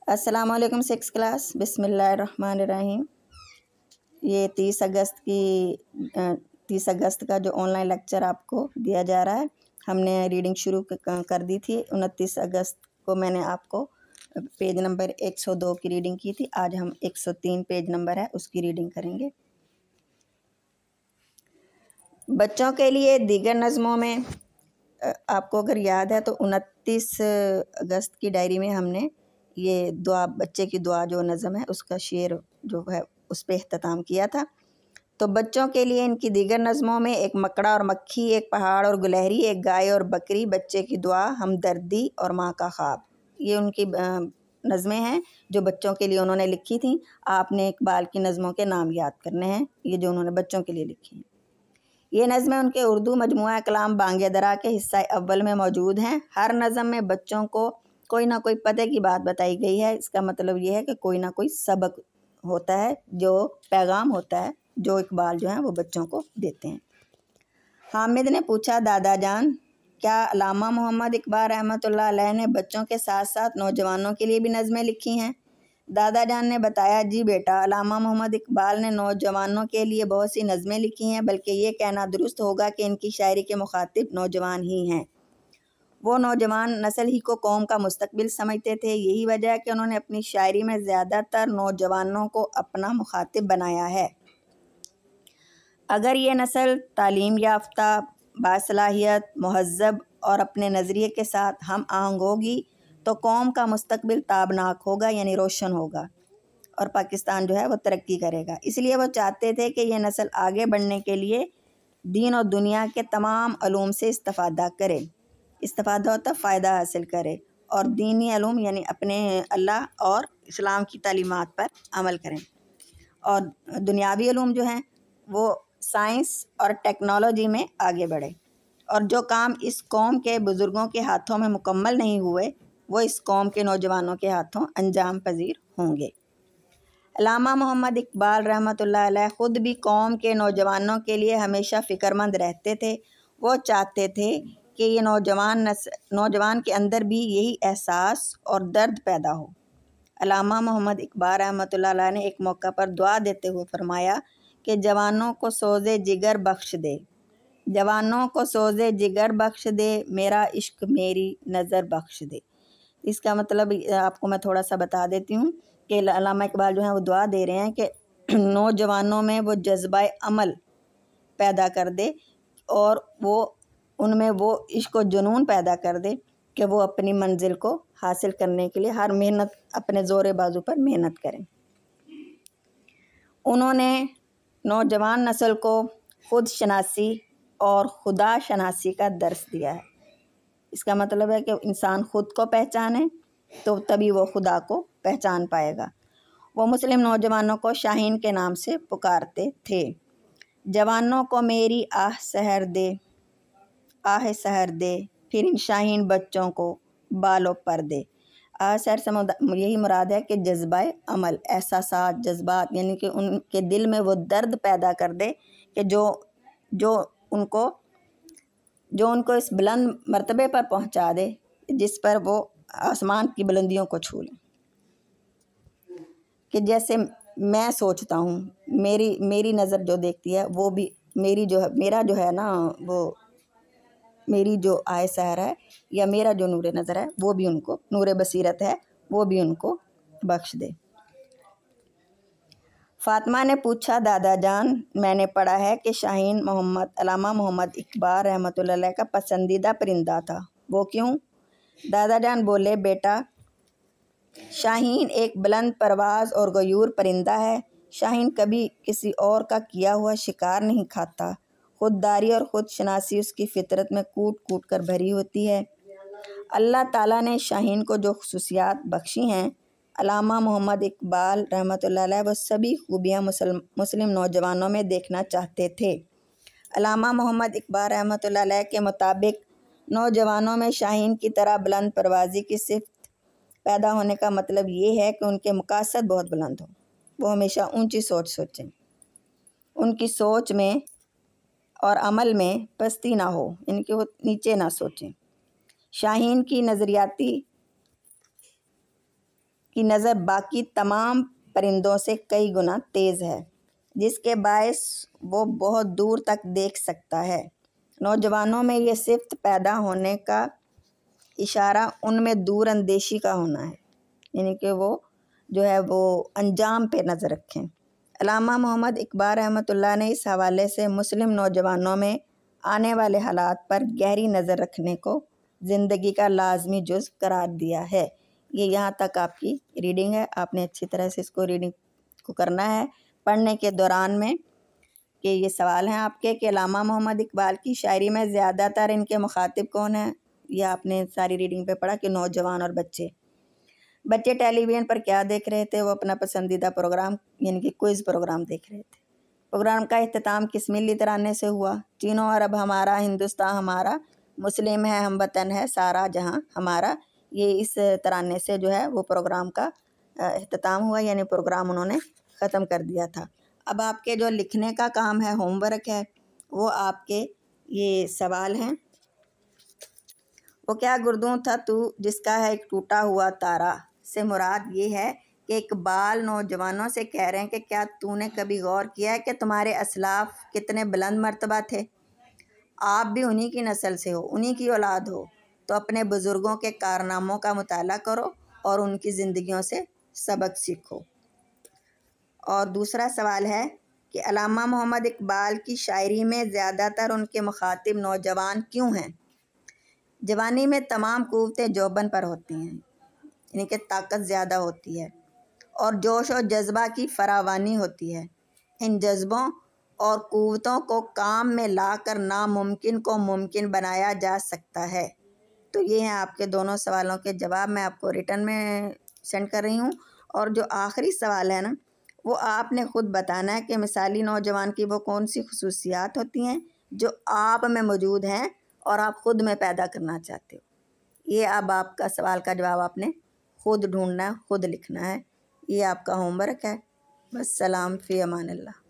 अस्सलामुअलैकुम six class. बिस्मिल्लाहिर्रहमानिर्रहीम। ये 30 अगस्त का जो ऑनलाइन लेक्चर आपको दिया जा रहा है, हमने रीडिंग शुरू कर दी थी। 29 अगस्त को मैंने आपको पेज नंबर 102 की रीडिंग की थी। आज हम 103 पेज नंबर है उसकी रीडिंग करेंगे। बच्चों के लिए दीगर नज़मों में आपको अगर याद है तो 29 अगस्त की डायरी में हमने ये दुआ, बच्चे की दुआ जो नज़म है उसका शेर जो है उस पर इख्तिताम किया था। तो बच्चों के लिए इनकी दीगर नज़मों में एक मकड़ा और मक्खी, एक पहाड़ और गुलहरी, एक गाय और बकरी, बच्चे की दुआ, हमदर्दी और माँ का ख्वाब, ये उनकी नज़में हैं जो बच्चों के लिए उन्होंने लिखी थी। आपने इकबाल की नज़मों के नाम याद करने हैं, ये जो उन्होंने बच्चों के लिए लिखी हैं। ये नज़में उनके उर्दू मजमुआ कलाम बांगे दरा के हिस्सा अव्वल में मौजूद हैं। हर नज़म में बच्चों को कोई ना कोई पते की बात बताई गई है। इसका मतलब ये है कि कोई ना कोई सबक होता है, जो पैगाम होता है जो इकबाल जो है वो बच्चों को देते हैं। हामिद ने पूछा, दादा जान, क्या अल्लामा मोहम्मद इकबाल रहमतुल्लाह अलैह ने बच्चों के साथ साथ नौजवानों के लिए भी नज़में लिखी हैं? दादा जान ने बताया, जी बेटा, अल्लामा मोहम्मद इकबाल ने नौजवानों के लिए बहुत सी नज़में लिखी हैं, बल्कि ये कहना दुरुस्त होगा कि इनकी शायरी के मुखातिब नौजवान ही हैं। वो नौजवान नस्ल ही को कौम का मुस्तकबिल समझते थे। यही वजह है कि उन्होंने अपनी शायरी में ज़्यादातर नौजवानों को अपना मुखातिब बनाया है। अगर ये नस्ल तालीम याफ्ता, बासलाहियत, मुहज़्ज़ब और अपने नज़रिए के साथ हम आहंग होगी तो कौम का मुस्तकबिल ताबनाक होगा, यानी रोशन होगा, और पाकिस्तान जो है वो तरक्की करेगा। इसलिए वो चाहते थे कि ये नस्ल आगे बढ़ने के लिए दीन और दुनिया के तमाम अलूम से इस्तिफ़ादा करे। इस्तिफ़ादा होता फ़ायदा हासिल करे, और दीनी अलूम यानी अपने अल्लाह और इस्लाम की तालीमात पर अमल करें, और दुनियावी अलूम जो हैं वो साइंस और टेक्नोलॉजी में आगे बढ़े। और जो काम इस कौम के बुज़ुर्गों के हाथों में मुकम्मल नहीं हुए वो इस कौम के नौजवानों के हाथों अंजाम पजीर होंगे। अल्लामा मोहम्मद इकबाल रहमतुल्लाह अलैह ख़ुद भी कौम के नौजवानों के लिए हमेशा फ़िक्रमंद रहते थे। वो चाहते थे कि ये नौजवान के अंदर भी यही एहसास और दर्द पैदा हो। अल्लामा मोहम्मद इकबाल रहमतुल्लाह अलैह ने एक मौका पर दुआ देते हुए फरमाया कि जवानों को सोज़े जिगर बख्श दे, जवानों को सोज़े जिगर बख्श दे, मेरा इश्क मेरी नज़र बख्श दे। इसका मतलब आपको मैं थोड़ा सा बता देती हूँ कि अल्लामा इकबाल जो है वो दुआ दे रहे हैं कि नौजवानों में वो जज्बा अमल पैदा कर दे, और वो उनमें वो इश्क व जुनून पैदा कर दे कि वो अपनी मंजिल को हासिल करने के लिए हर मेहनत अपने ज़ोरे बाजू पर मेहनत करें। उन्होंने नौजवान नस्ल को खुद शनासी और खुदा शनासी का दर्स दिया है। इसका मतलब है कि इंसान खुद को पहचाने तो तभी वो खुदा को पहचान पाएगा। वो मुस्लिम नौजवानों को शाहीन के नाम से पुकारते थे। जवानों को मेरी आह सहर दे, आह सहर दे, फिर इन शाहीन बच्चों को बालों पर दे। आह सहर से यही मुराद है कि जज्बा अमल, एहसासात, जज्बात, यानी कि उनके दिल में वो दर्द पैदा कर दे कि जो उनको इस बुलंद मर्तबे पर पहुंचा दे जिस पर वो आसमान की बुलंदियों को छू लें। कि जैसे मैं सोचता हूँ, मेरी नज़र जो देखती है वो भी मेरा जो है ना, वो मेरी जो आय सहर है या मेरा जो नूर नज़र है वो भी उनको, नूर बसीरत है वो भी उनको बख्श दे। फ़ातिमा ने पूछा, दादा जान, मैंने पढ़ा है कि शाहीन अल्लामा मोहम्मद इकबाल रहमतुल्लाह अलैह का पसंदीदा परिंदा था, वो क्यों? दादा जान बोले, बेटा, शाहीन एक बुलंद परवाज़ और गयूर परिंदा है। शाहीन कभी किसी और का किया हुआ शिकार नहीं खाता। खुददारी और खुद शनासी उसकी फितरत में कूट कूट कर भरी होती है। अल्लाह ताला ने शाहीन को जो खुसूसियात बख्शी हैं, अल्लामा मोहम्मद इकबाल रहमतुल्लाह अलैह वो सभी खूबियाँ मुस्लिम नौजवानों में देखना चाहते थे। अल्लामा मोहम्मद इकबाल रहमतुल्लाह अलैह के मुताबिक नौजवानों में शाहीन की तरह बुलंद परवाज़ी की सिफ़त पैदा होने का मतलब ये है कि उनके मकासद बहुत बुलंद हों, वो हमेशा ऊंची सोच सोचें, उनकी सोच में और अमल में पस्ती ना हो, इनके वो नीचे ना सोचें। शाहीन की नज़रियाती की नज़र बाकी तमाम परिंदों से कई गुना तेज़ है, जिसके बायस वो बहुत दूर तक देख सकता है। नौजवानों में ये सिफ्त पैदा होने का इशारा उनमें दूर अंदेशी का होना है, यानी कि वो जो है वो अंजाम पे नज़र रखें। अल्लामा मोहम्मद इकबाल रहमतुल्लाह ने इस हवाले से मुस्लिम नौजवानों में आने वाले हालात पर गहरी नज़र रखने को ज़िंदगी का लाजमी जुज़ करार दिया है। ये यहाँ तक आपकी रीडिंग है। आपने अच्छी तरह से इसको रीडिंग को करना है। पढ़ने के दौरान में कि ये सवाल हैं आपके कि अल्लामा मोहम्मद इकबाल की शायरी में ज़्यादातर इनके मुखातिब कौन हैं। ये आपने सारी रीडिंग पे पढ़ा कि नौजवान और बच्चे टेलीविज़न पर क्या देख रहे थे। वो अपना पसंदीदा प्रोग्राम यानी कि क्विज़ प्रोग्राम देख रहे थे। प्रोग्राम का इख्तिताम किस मिली तराने से हुआ। तीनों अरब हमारा, हिंदुस्तान हमारा, मुस्लिम है हम वतन है सारा जहां हमारा। ये इस तराने से जो है वो प्रोग्राम का इख्तिताम हुआ, यानी प्रोग्राम उन्होंने ख़त्म कर दिया था। अब आपके जो लिखने का काम है, होमवर्क है, वो आपके ये सवाल हैं। वो क्या गुरदूं था तू जिसका है एक टूटा हुआ तारा से मुराद ये है कि इकबाल नौजवानों से कह रहे हैं कि क्या तूने कभी गौर किया है कि तुम्हारे असलाफ कितने बुलंद मर्तबा थे। आप भी उन्हीं की नस्ल से हो, उन्हीं की औलाद हो, तो अपने बुज़ुर्गों के कारनामों का मुताला करो और उनकी ज़िंदगियों से सबक सीखो। और दूसरा सवाल है कि अल्लामा मोहम्मद इकबाल की शायरी में ज़्यादातर उनके मुखातिब नौजवान क्यों हैं। जवानी में तमाम क़ुव्वतें जोबन पर होती हैं, यानी कि ताकत ज़्यादा होती है और जोश और जज्बा की फरावानी होती है। इन जज्बों और क़ुव्वतों को काम में लाकर नामुमकिन को मुमकिन बनाया जा सकता है। तो ये हैं आपके दोनों सवालों के जवाब। मैं आपको रिटर्न में सेंड कर रही हूँ। और जो आखिरी सवाल है ना, वो आपने ख़ुद बताना है कि मिसाली नौजवान की वो कौन सी खुसूसियात होती हैं जो आप में मौजूद हैं और आप ख़ुद में पैदा करना चाहते हो। ये अब आपका सवाल का जवाब आपने ख़ुद ढूंढना है, ख़ुद लिखना है। ये आपका होमवर्क है। बस सलाम फ़ी अमान अल्लाह।